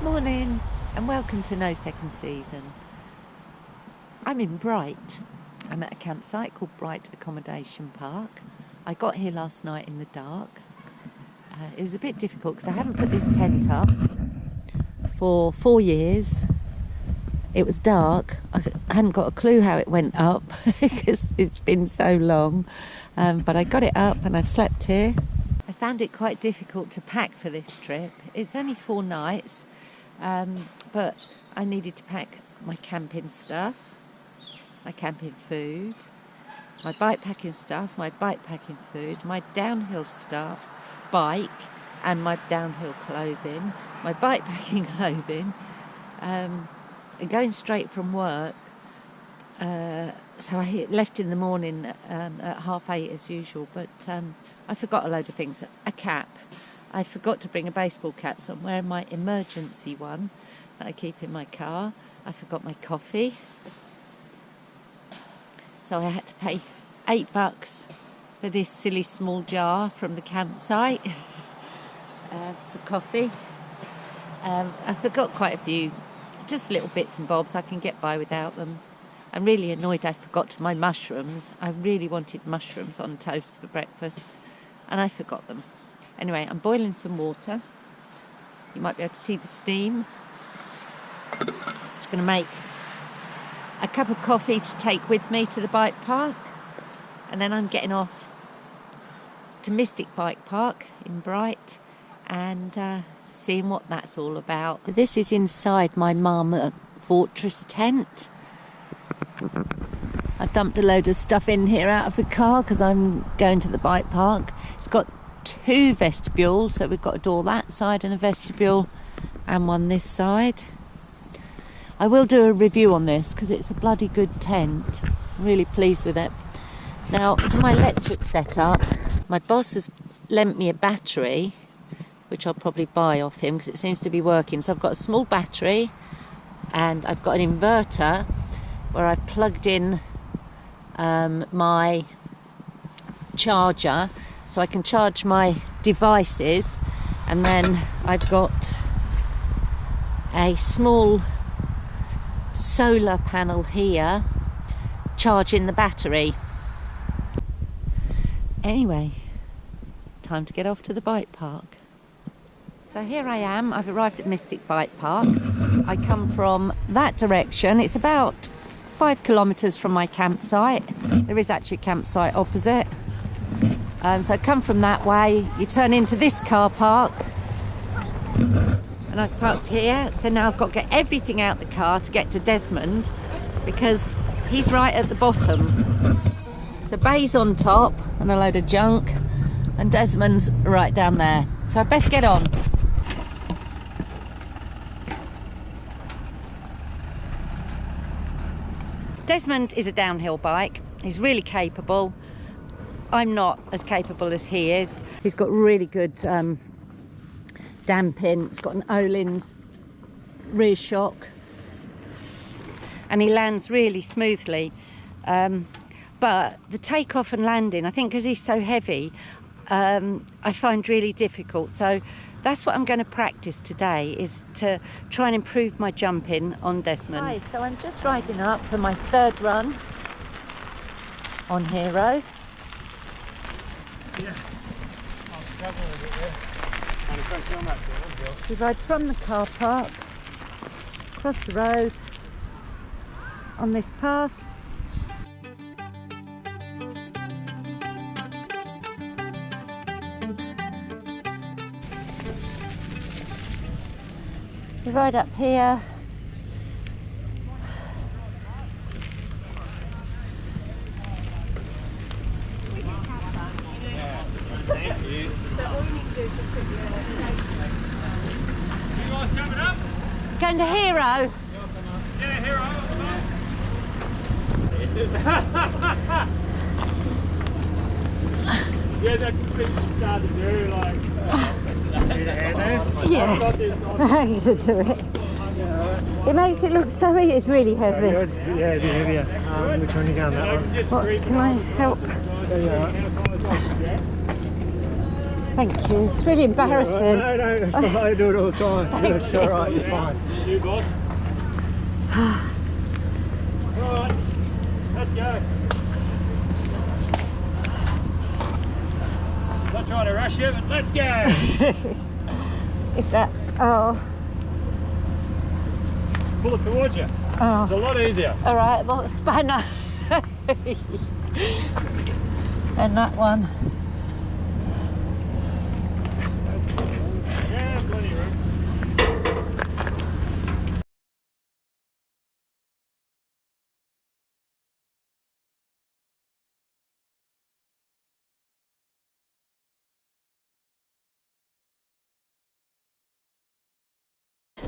Morning and welcome to No Second Season. I'm in Bright. I'm at a campsite called Bright Accommodation Park. I got here last night in the dark. It was a bit difficult because I haven't put this tent up for 4 years. It was dark. I hadn't got a clue how it went up because it's been so long. But I got it up and I've slept here. I found it quite difficult to pack for this trip. It's only 4 nights. But I needed to pack my camping stuff, my camping food, my bike packing stuff, my bike packing food, my downhill stuff, bike and my downhill clothing, my bike packing clothing, and going straight from work. So I left in the morning at 8:30 as usual, but I forgot a load of things. A cap. I forgot to bring a baseball cap, so I'm wearing my emergency one that I keep in my car. I forgot my coffee. So I had to pay $8 for this silly small jar from the campsite for coffee. I forgot quite a few, just little bits and bobs. I can get by without them. I'm really annoyed I forgot my mushrooms. I really wanted mushrooms on toast for breakfast, and I forgot them. Anyway, I'm boiling some water. You might be able to see the steam. Just going to make a cup of coffee to take with me to the bike park. And then I'm getting off to Mystic Bike Park in Bright and seeing what that's all about. This is inside my Marmot Fortress tent. I've dumped a load of stuff in here out of the car because I'm going to the bike park. It's got 2 vestibules, so we've got a door that side and a vestibule and one this side. I will do a review on this because it's a bloody good tent. I'm really pleased with it. Now for my electric setup, my boss has lent me a battery which I'll probably buy off him because it seems to be working. So I've got a small battery and I've got an inverter where I've plugged in my charger so I can charge my devices, and then I've got a small solar panel here charging the battery. Anyway, time to get off to the bike park. So here I am, I've arrived at Mystic Bike Park. I come from that direction. It's about 5 kilometres from my campsite. There is actually a campsite opposite. So I come from that way, you turn into this car park, and I've parked here. So now I've got to get everything out the car to get to Desmond because he's right at the bottom. So Bay's on top and a load of junk, and Desmond's right down there. So I best get on. Desmond is a downhill bike. He's really capable. I'm not as capable as he is. He's got really good damping. He's got an Öhlins rear shock and he lands really smoothly. But the takeoff and landing, I think because he's so heavy, I find really difficult. So that's what I'm going to practice today, is to try and improve my jumping on Desmond. Hi, so I'm just riding up for my 3rd run on Hero. Yeah, I'll struggle a bit there. And if I film that bit, We ride from the car park, across the road, on this path. We ride up here. Thank you. You guys coming up? Going to Hero. Yeah, Hero. Yeah, that's the thing you start to do, like. Yeah, I need to do it. It makes it look so easy. It's really heavy. Yeah, it's heavier. Which one are you going, that one? What, can I help? Thank you. It's really embarrassing. No, it's fine. I do it all the time. It's all right, you're fine. You boss. Alright, let's go. Not trying to rush you, but let's go. Is that? Oh. Pull it towards you. Oh. It's a lot easier. All right, well, spanner. And that one. Yeah, plenty of room.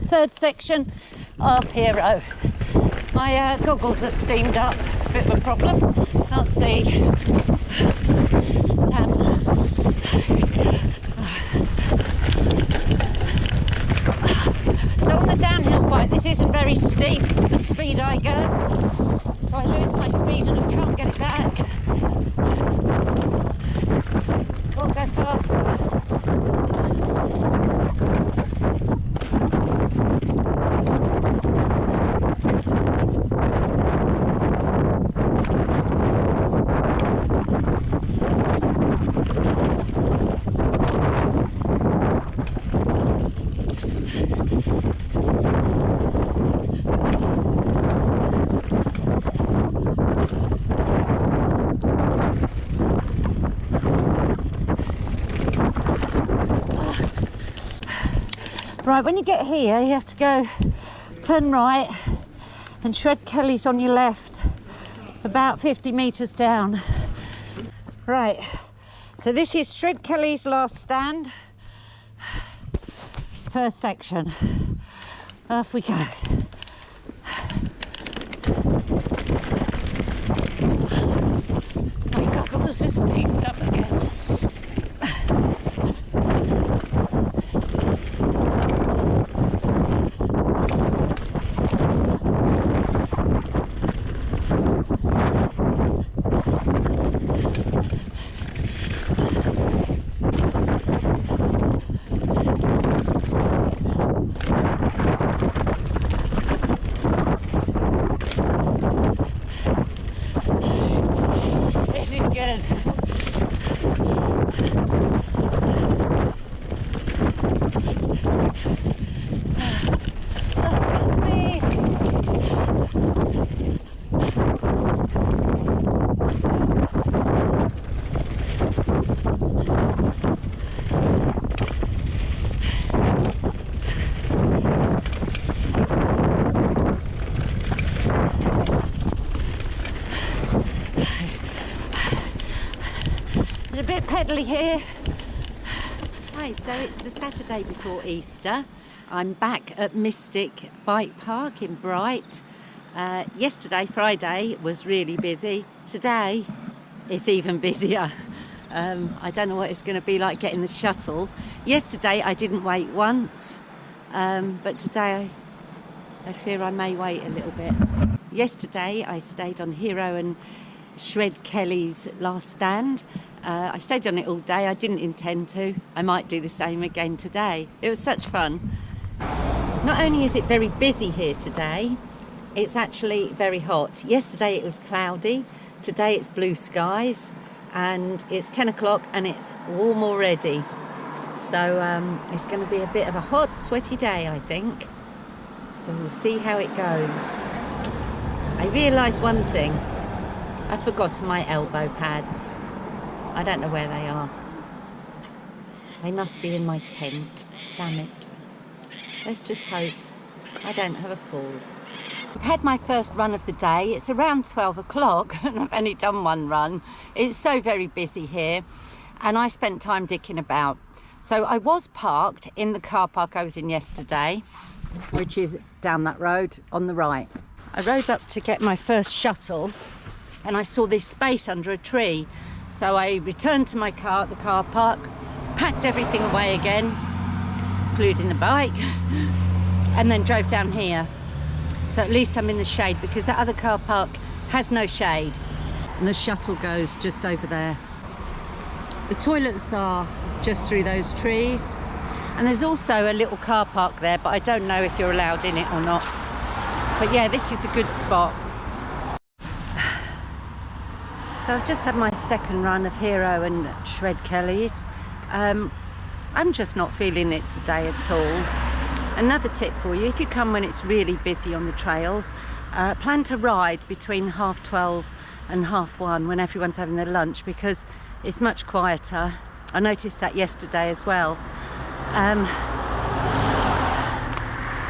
Third section of Hero. My goggles have steamed up. It's a bit of a problem. Can't see. Damn. So on the downhill bike, this isn't very steep at the speed I go. So I lose my speed and I can't get it back. I'll go faster. Right, when you get here, you have to go turn right and Shred Kelly's on your left, about 50 metres down. Right, so this is Shred Kelly's last stand, first section. Off we go. My goggles are steamed up again. It's a bit peddly here. Hi, so it's the Saturday before Easter. I'm back at Mystic Bike Park in Bright. Yesterday, Friday, was really busy. Today, it's even busier. I don't know what it's going to be like getting the shuttle. Yesterday, I didn't wait once, but today, I fear I may wait a little bit. Yesterday, I stayed on Hero and Shred Kelly's last stand. I stayed on it all day. I didn't intend to. I might do the same again today. It was such fun. Not only is it very busy here today, it's actually very hot. Yesterday it was cloudy. Today it's blue skies and it's 10 o'clock and it's warm already. So it's going to be a bit of a hot, sweaty day, I think. And we'll see how it goes. I realised one thing. I forgot my elbow pads. I don't know where they are. They must be in my tent. Damn it. Let's just hope I don't have a fall. I've had my first run of the day. It's around 12 o'clock and I've only done one run. It's so very busy here and I spent time dicking about. So I was parked in the car park I was in yesterday, which is down that road on the right. I rode up to get my first shuttle and I saw this space under a tree. So I returned to my car at the car park, packed everything away again, including the bike, and then drove down here. So at least I'm in the shade because that other car park has no shade. And the shuttle goes just over there. The toilets are just through those trees. And there's also a little car park there, but I don't know if you're allowed in it or not. But yeah, this is a good spot. So I've just had my second run of Hero and Shred Kellys. I'm just not feeling it today at all. Another tip for you, if you come when it's really busy on the trails, plan to ride between 12:30 and 1:30 when everyone's having their lunch, because it's much quieter. I noticed that yesterday as well. Got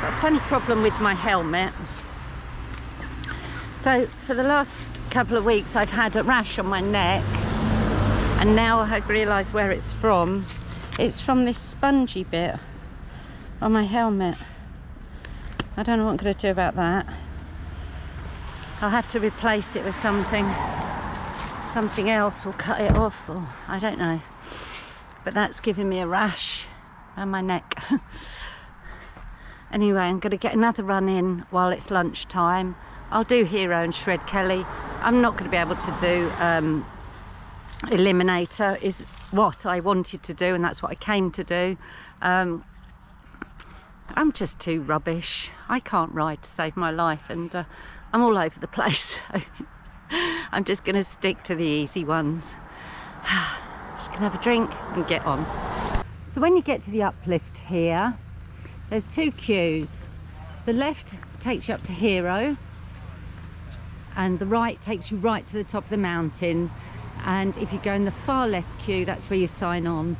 a funny problem with my helmet. So for the last couple of weeks I've had a rash on my neck, and now I've realised where it's from. It's from this spongy bit on my helmet. I don't know what I'm going to do about that. I'll have to replace it with something else, or cut it off, or I don't know. But that's giving me a rash around my neck. Anyway, I'm going to get another run in while it's lunchtime. I'll do Hero and Shred Kelly. I'm not going to be able to do Eliminator, is what I wanted to do, and that's what I came to do. I'm just too rubbish. I can't ride to save my life, and I'm all over the place. So I'm just going to stick to the easy ones. Just going to have a drink and get on. So when you get to the uplift here, there's two queues. The left takes you up to Hero, and the right takes you right to the top of the mountain. And if you go in the far left queue, that's where you sign on.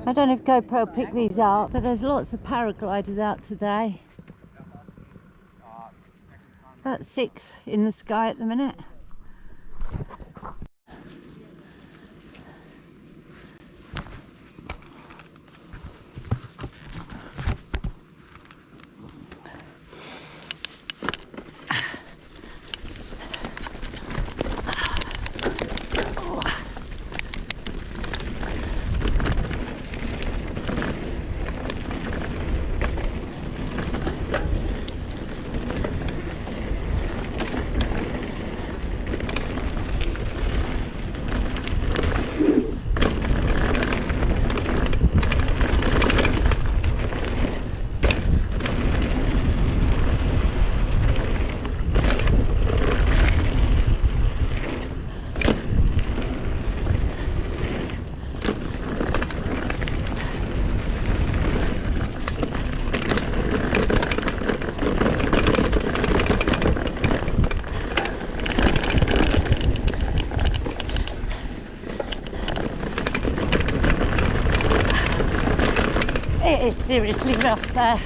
I don't know if GoPro picked these up, but there's lots of paragliders out today. About 6 in the sky at the minute. It is seriously rough there.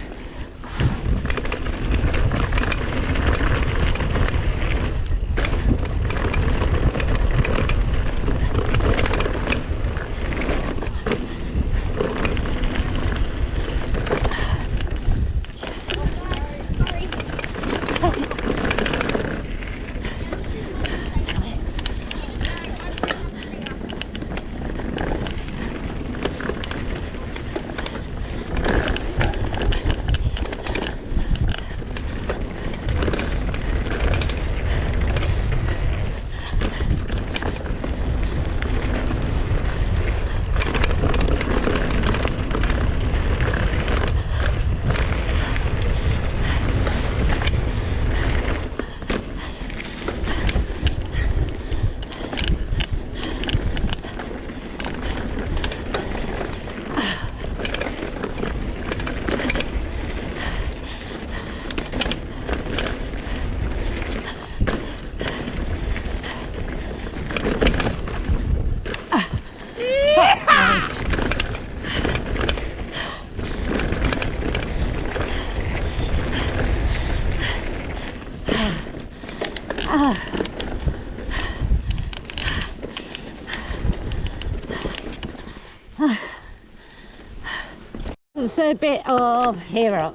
a bit of hero.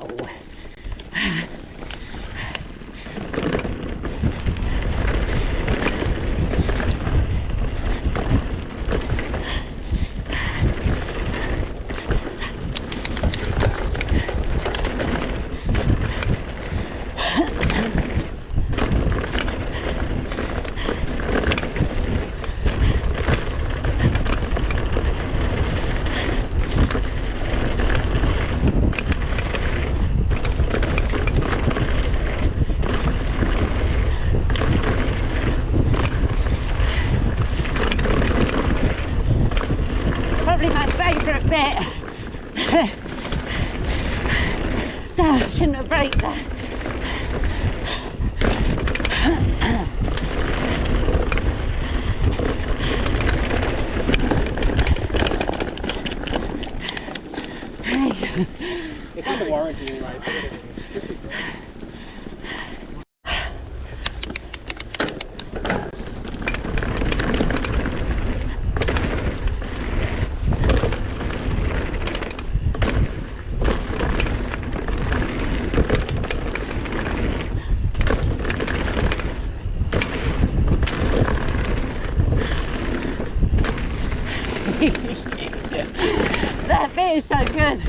Bit. Damn, I shouldn't have braked that. It's like a warranty anyway. That bit is so good.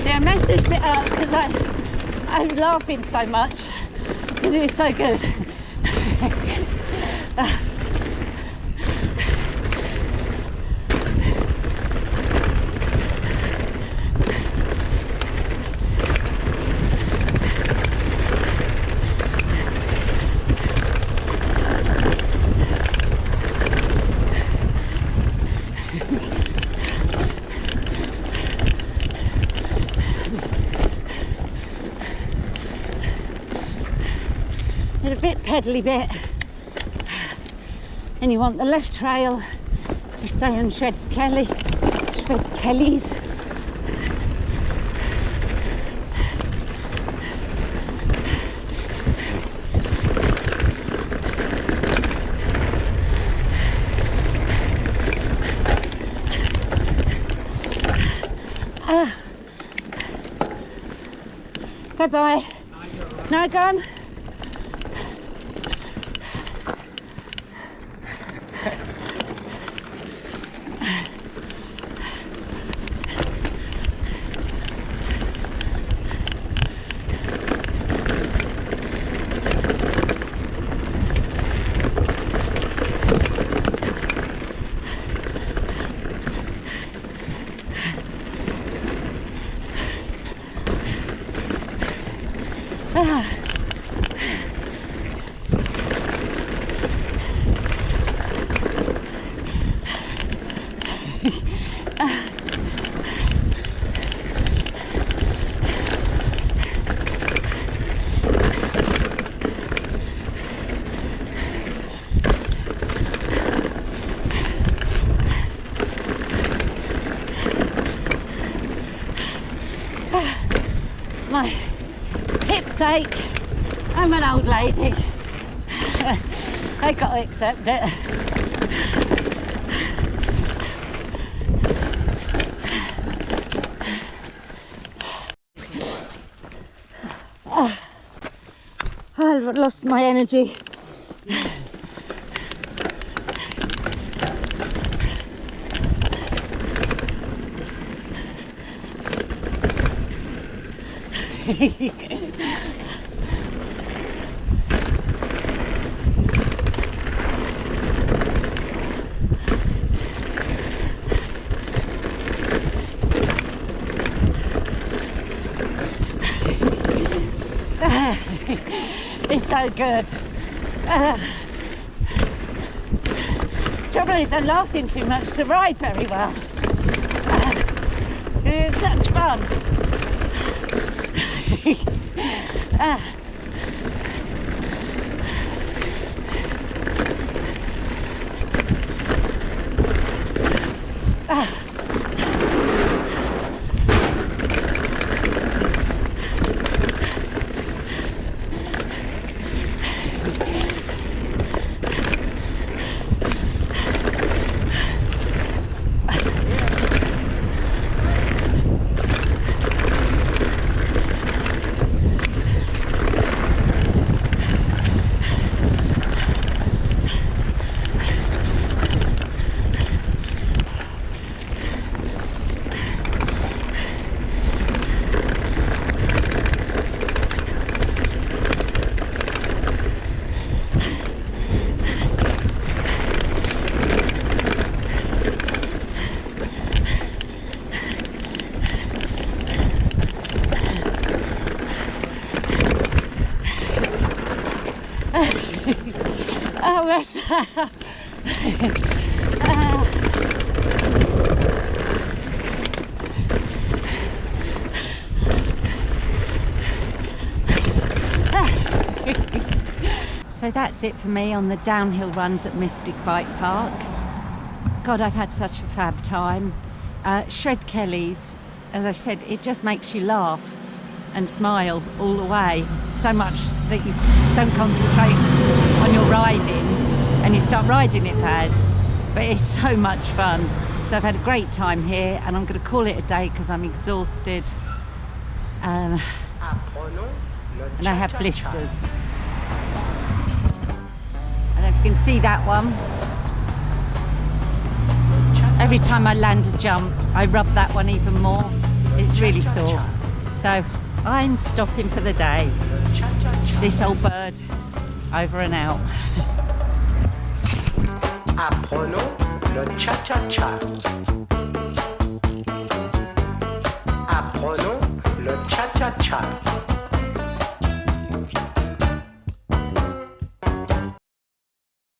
Yeah, I messed this bit up because I was laughing so much because it was so good. It's a bit pedally bit, and you want the left trail to stay on shred Kellys. Goodbye. No, gone. My hips ache. I'm an old lady. I got to accept it. I've lost my energy. It's so good. Trouble is, I'm laughing too much to ride very well. It's such fun. So that's it for me on the downhill runs at Mystic Bike Park. God, I've had such a fab time. Shred Kelly's, as I said, it just makes you laugh and smile all the way. So much that you don't concentrate on your riding and you start riding it bad. But it's so much fun. So I've had a great time here and I'm going to call it a day because I'm exhausted. And I have blisters. I don't know if you can see that one. Every time I land a jump, I rub that one even more. It's really sore. So I'm stopping for the day. This old bird, over and out. Apprenons le cha-cha-cha. Apprenons le cha-cha-cha.